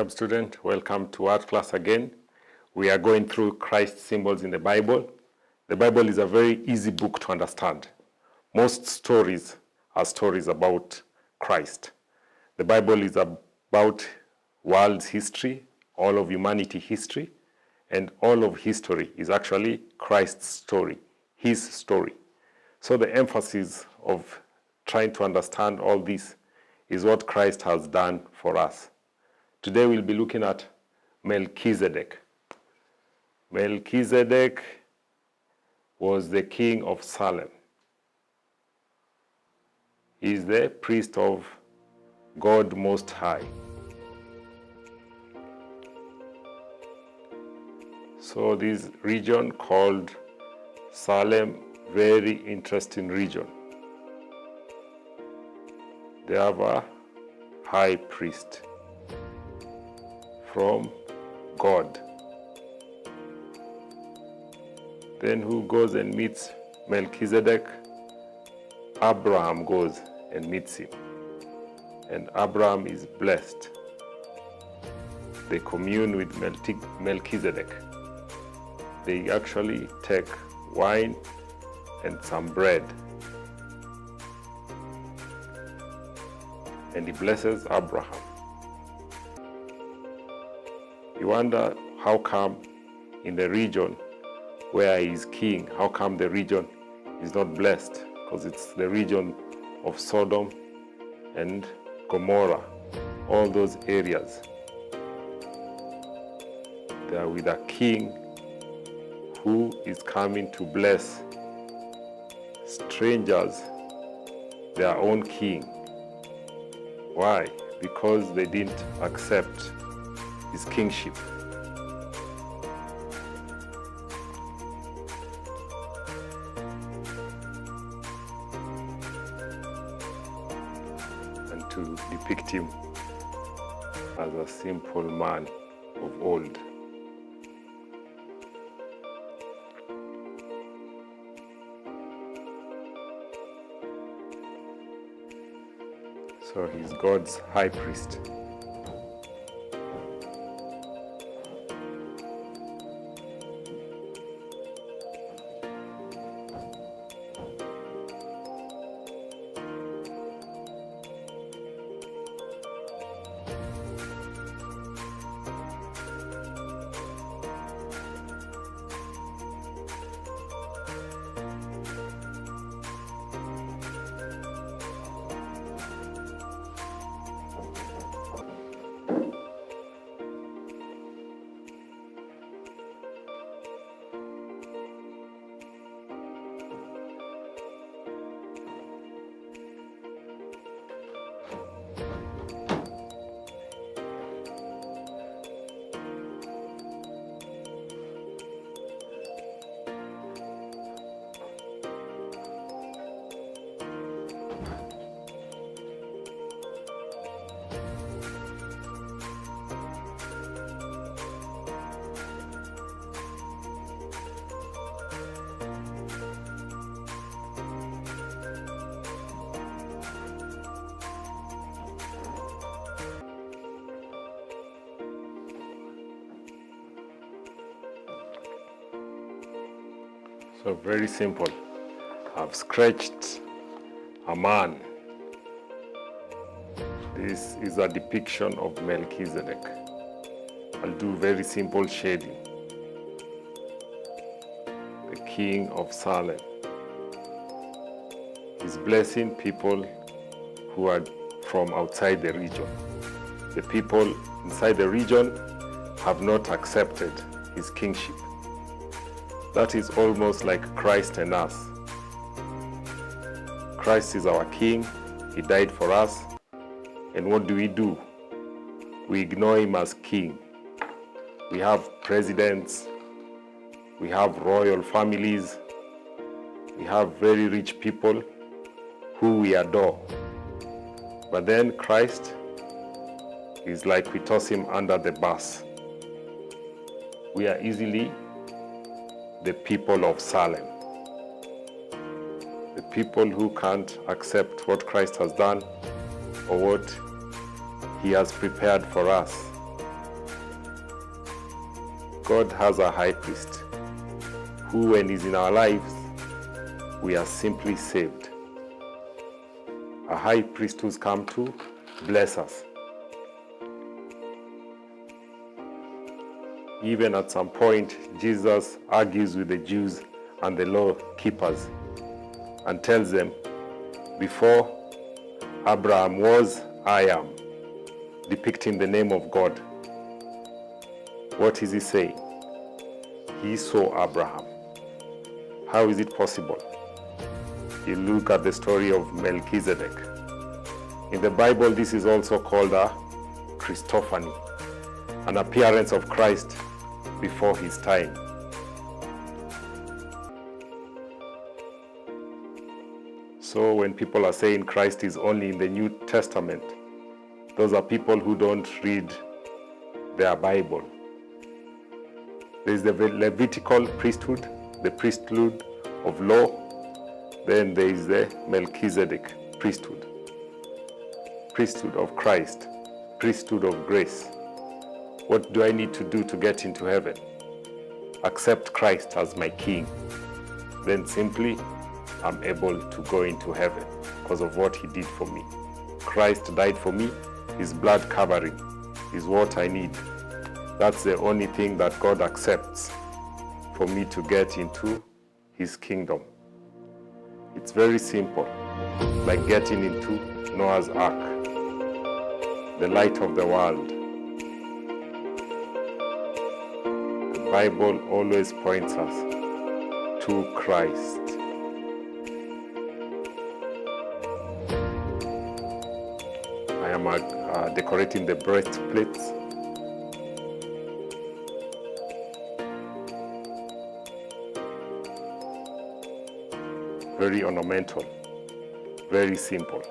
Welcome, student. Welcome to art class again. We are going through Christ symbols in the Bible. The Bible is a very easy book to understand. Most stories are stories about Christ. The Bible is about world's history, all of humanity history, and all of history is actually Christ's story, his story. So the emphasis of trying to understand all this is what Christ has done for us. Today we'll be looking at Melchizedek. Melchizedek was the king of Salem. He is the priest of God Most High. So this region called Salem, very interesting region. They have a high priest from God. Then who goes and meets Melchizedek? Abraham goes and meets him. And Abraham is blessed. They commune with Melchizedek. They actually take wine and some bread. And he blesses Abraham. You wonder how come in the region where he is king, how come the region is not blessed? Because it's the region of Sodom and Gomorrah, all those areas. They are with a king who is coming to bless strangers, their own king. Why? Because they didn't accept his kingship. And to depict him as a simple man of old. So he's God's high priest. So very simple. I've sketched a man. This is a depiction of Melchizedek. I'll do very simple shading. The king of Salem. He's blessing people who are from outside the region. The people inside the region have not accepted his kingship. That is almost like Christ and us. Christ is our king. He died for us. And what do? We ignore him as king. We have presidents. We have royal families. We have very rich people who we adore. But then Christ is like we toss him under the bus. We are easily the people of Salem. The people who can't accept what Christ has done or what he has prepared for us. God has a high priest who, when he's in our lives, we are simply saved. A high priest who's come to bless us. Even at some point, Jesus argues with the Jews and the law keepers and tells them, before Abraham was, I am, depicting the name of God. What is he saying? He saw Abraham. How is it possible? You look at the story of Melchizedek. In the Bible, this is also called a Christophany, an appearance of Christ before his time. So when people are saying Christ is only in the New Testament, those are people who don't read their Bible. There's the Levitical priesthood, the priesthood of law. Then there is the Melchizedek priesthood, priesthood of Christ, priesthood of grace. What do I need to do to get into heaven? Accept Christ as my King. Then simply, I'm able to go into heaven because of what he did for me. Christ died for me. His blood covering is what I need. That's the only thing that God accepts for me to get into his kingdom. It's very simple, like getting into Noah's Ark, the light of the world. The Bible always points us to Christ. I am decorating the breastplates. Very ornamental, very simple.